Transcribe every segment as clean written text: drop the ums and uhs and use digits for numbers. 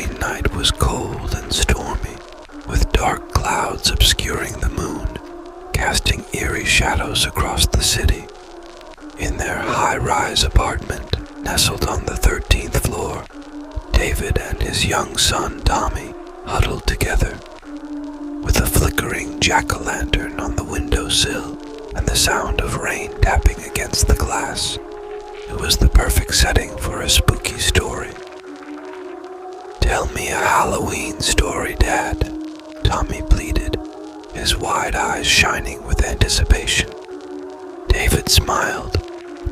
Halloween night was cold and stormy, with dark clouds obscuring the moon, casting eerie shadows across the city. In their high-rise apartment, nestled on the 13th floor, David and his young son Tommy huddled together. With a flickering jack-o'-lantern on the windowsill and the sound of rain tapping against the glass, it was the perfect setting for a spooky story. "Tell me a Halloween story, Dad," Tommy pleaded, his wide eyes shining with anticipation. David smiled,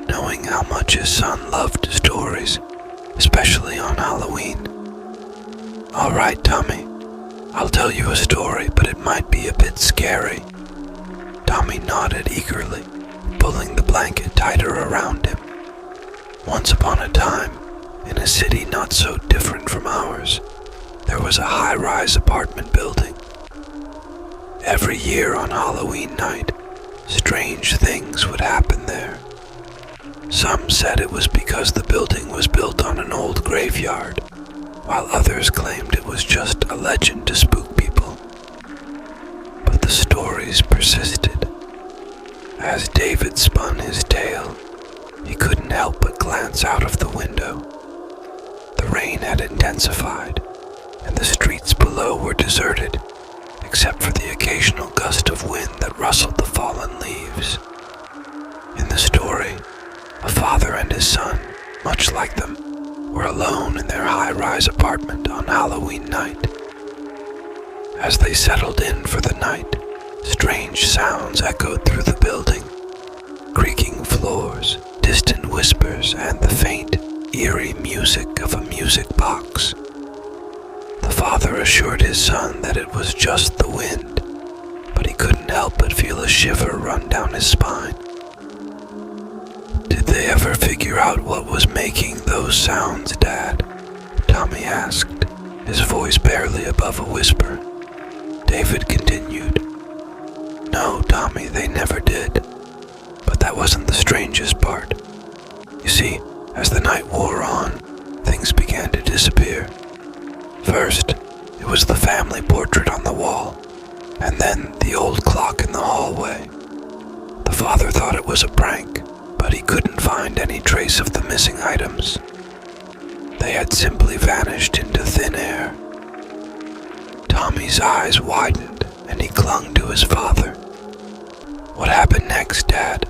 knowing how much his son loved stories, especially on Halloween. "All right, Tommy, I'll tell you a story, but it might be a bit scary." Tommy nodded eagerly, pulling the blanket tighter around him. Once upon a time, in a city not so different from ours, there was a high-rise apartment building. Every year on Halloween night, strange things would happen there. Some said it was because the building was built on an old graveyard, while others claimed it was just a legend to spook people. But the stories persisted. As David spun his tale, he couldn't help but glance out of the window. The rain had intensified, and the streets below were deserted, except for the occasional gust of wind that rustled the fallen leaves. In the story, a father and his son, much like them, were alone in their high-rise apartment on Halloween night. As they settled in for the night, strange sounds echoed through the building: creaking floors, distant whispers, and the faint, eerie music of a music box. The father assured his son that it was just the wind, but he couldn't help but feel a shiver run down his spine. "Did they ever figure out what was making those sounds, Dad?" Tommy asked, his voice barely above a whisper. David continued, "No, Tommy, they never did. But that wasn't the strangest part. You see, as the night wore on, things began to disappear. First, it was the family portrait on the wall, and then the old clock in the hallway. The father thought it was a prank, but he couldn't find any trace of the missing items. They had simply vanished into thin air." Tommy's eyes widened, and he clung to his father. "What happened next, Dad?"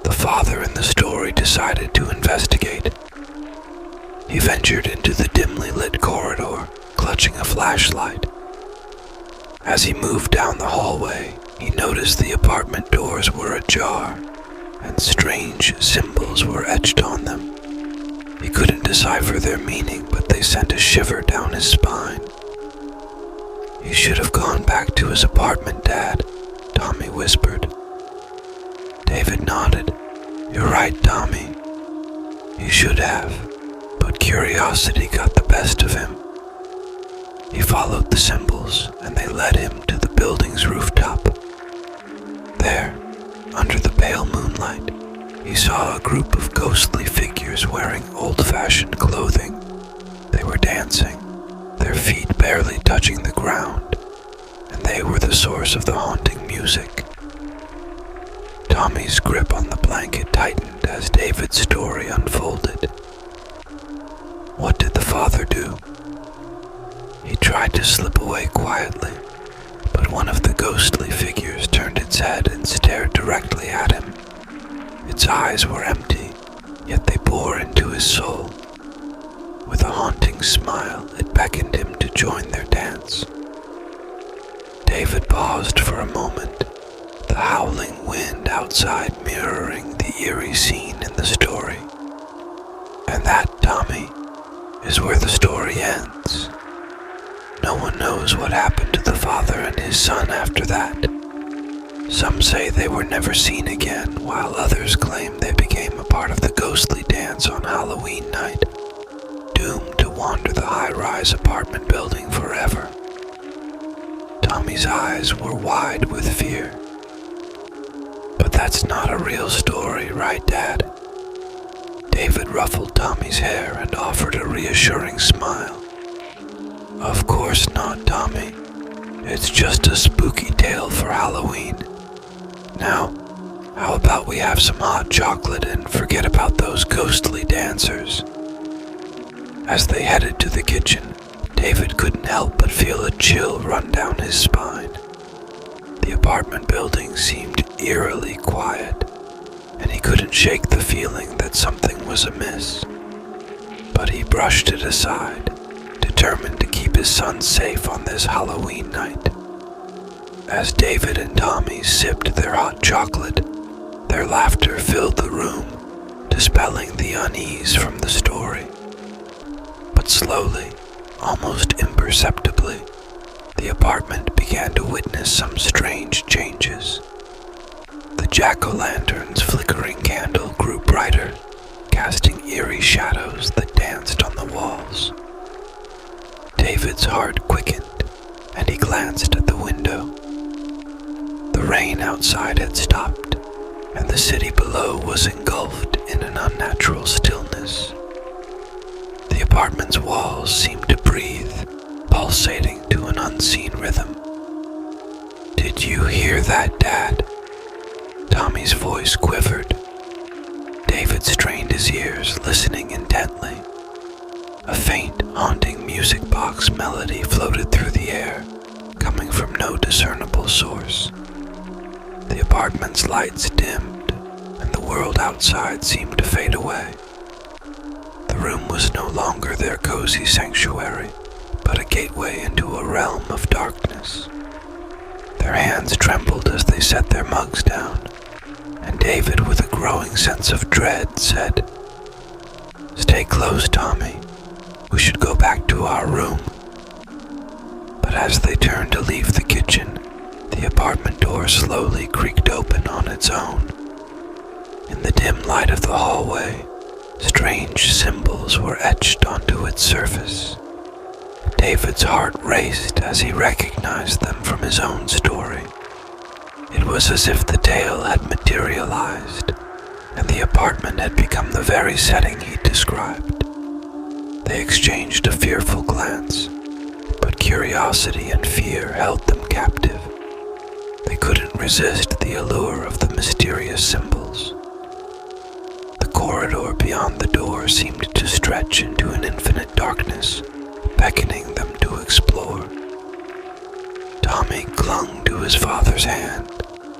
The father in the story decided to investigate. He ventured into the dimly lit corridor, clutching a flashlight. As he moved down the hallway, he noticed the apartment doors were ajar, and strange symbols were etched on them. He couldn't decipher their meaning, but they sent a shiver down his spine. "You should have gone back to his apartment, Dad," Tommy whispered. David nodded. "You're right, Tommy. He should have, but curiosity got the best of him." He followed the symbols, and they led him to the building's rooftop. There, under the pale moonlight, he saw a group of ghostly figures wearing old-fashioned clothing. They were dancing, their feet barely touching the ground, and they were the source of the haunting music. Tommy's grip on the blanket tightened as David's story unfolded. What did the father do? He tried to slip away quietly, but one of the ghostly figures turned its head and stared directly at him. Its eyes were empty, yet they bore into his soul. With a haunting smile, it beckoned him to join their dance. David paused for a moment, the howling wind outside mirroring the eerie scene in the story. And that, Tommy, is where the story ends. No one knows what happened to the father and his son after that. Some say they were never seen again, while others claim they became a part of the ghostly dance on Halloween night, doomed to wander the high-rise apartment building forever. Tommy's eyes were wide with fear. But that's not a real story, right, Dad? David ruffled Tommy's hair and offered a reassuring smile. Of course not, Tommy. It's just a spooky tale for Halloween. Now, how about we have some hot chocolate and forget about those ghostly dancers? As they headed to the kitchen, David couldn't help but feel a chill run down his spine. The apartment building seemed eerily quiet, and he couldn't shake the feeling that something was amiss. But he brushed it aside, determined to keep his son safe on this Halloween night. As David and Tommy sipped their hot chocolate, their laughter filled the room, dispelling the unease from the story. But slowly, almost imperceptibly, the apartment began to witness some strange changes. The jack-o'-lantern's flickering candle grew brighter, casting eerie shadows that danced on the walls. David's heart quickened, and he glanced at the window. The rain outside had stopped, and the city below was engulfed in an unnatural stillness. The apartment's walls seemed to breathe, pulsating to an unseen rhythm. "Did you hear that, Dad?" Tommy's voice quivered. David strained his ears, listening intently. A faint, haunting music box melody floated through the air, coming from no discernible source. The apartment's lights dimmed, and the world outside seemed to fade away. The room was no longer their cozy sanctuary, but a gateway into a realm of darkness. Their hands trembled as they set their mugs down, and David, with a growing sense of dread, said, "Stay close, Tommy. We should go back to our room." But as they turned to leave the kitchen, the apartment door slowly creaked open on its own. In the dim light of the hallway, strange symbols were etched onto its surface. David's heart raced as he recognized them from his own story. It was as if the tale had materialized, and the apartment had become the very setting he described. They exchanged a fearful glance, but curiosity and fear held them captive. They couldn't resist the allure of the mysterious symbols. The corridor beyond the door seemed to stretch into an infinite darkness, beckoning them to explore. Tommy clung to his father's hand,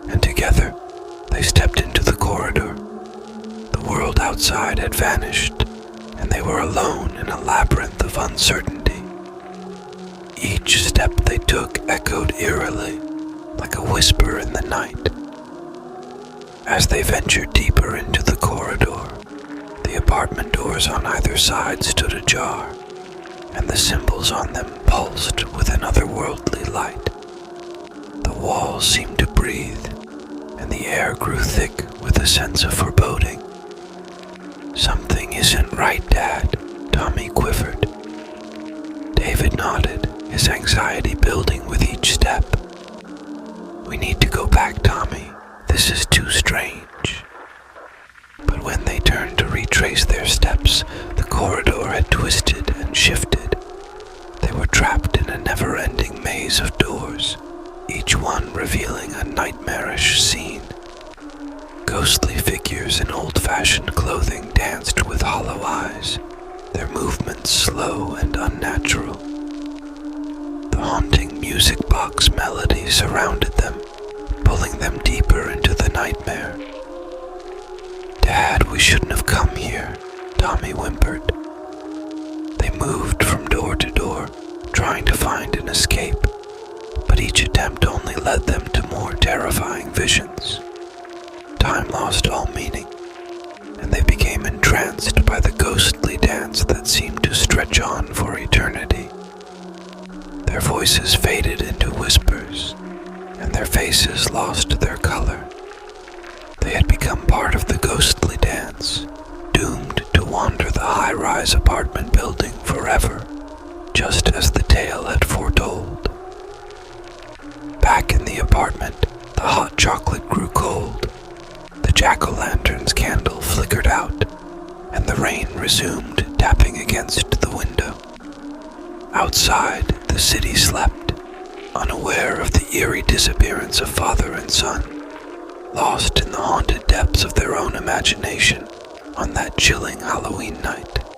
and together they stepped into the corridor. The world outside had vanished, and they were alone in a labyrinth of uncertainty. Each step they took echoed eerily, like a whisper in the night. As they ventured deeper into the corridor, the apartment doors on either side stood ajar, and the symbols on them pulsed with an otherworldly light. The walls seemed to breathe, and the air grew thick with a sense of foreboding. "Something isn't right, Dad," Tommy quivered. David nodded, his anxiety building with each step. "We need to go back, Tommy. This is too strange." But when they turned to retrace their steps, the corridor had twisted and shifted. They were trapped in a never-ending maze of doors, each one revealing a nightmarish scene. Ghostly figures in old-fashioned clothing danced with hollow eyes, their movements slow and unnatural. The haunting music box melody surrounded them, pulling them deeper into the nightmare. "Dad, we shouldn't have come here," Tommy whimpered. They moved from door to door, trying to find an escape, but each attempt only led them to more terrifying visions. Time lost all meaning, and they became entranced by the ghostly dance that seemed to stretch on for eternity. Their voices faded into whispers, and their faces lost their color. They had become part of the ghostly dance, doomed to wander the high-rise apartment building forever, just as the tale had foretold. Back in the apartment, the hot chocolate grew cold. The jack-o'-lantern's candle flickered out, and the rain resumed tapping against the window. Outside, the city slept, unaware of the eerie disappearance of father and son, lost in the haunted depths of their own imagination on that chilling Halloween night.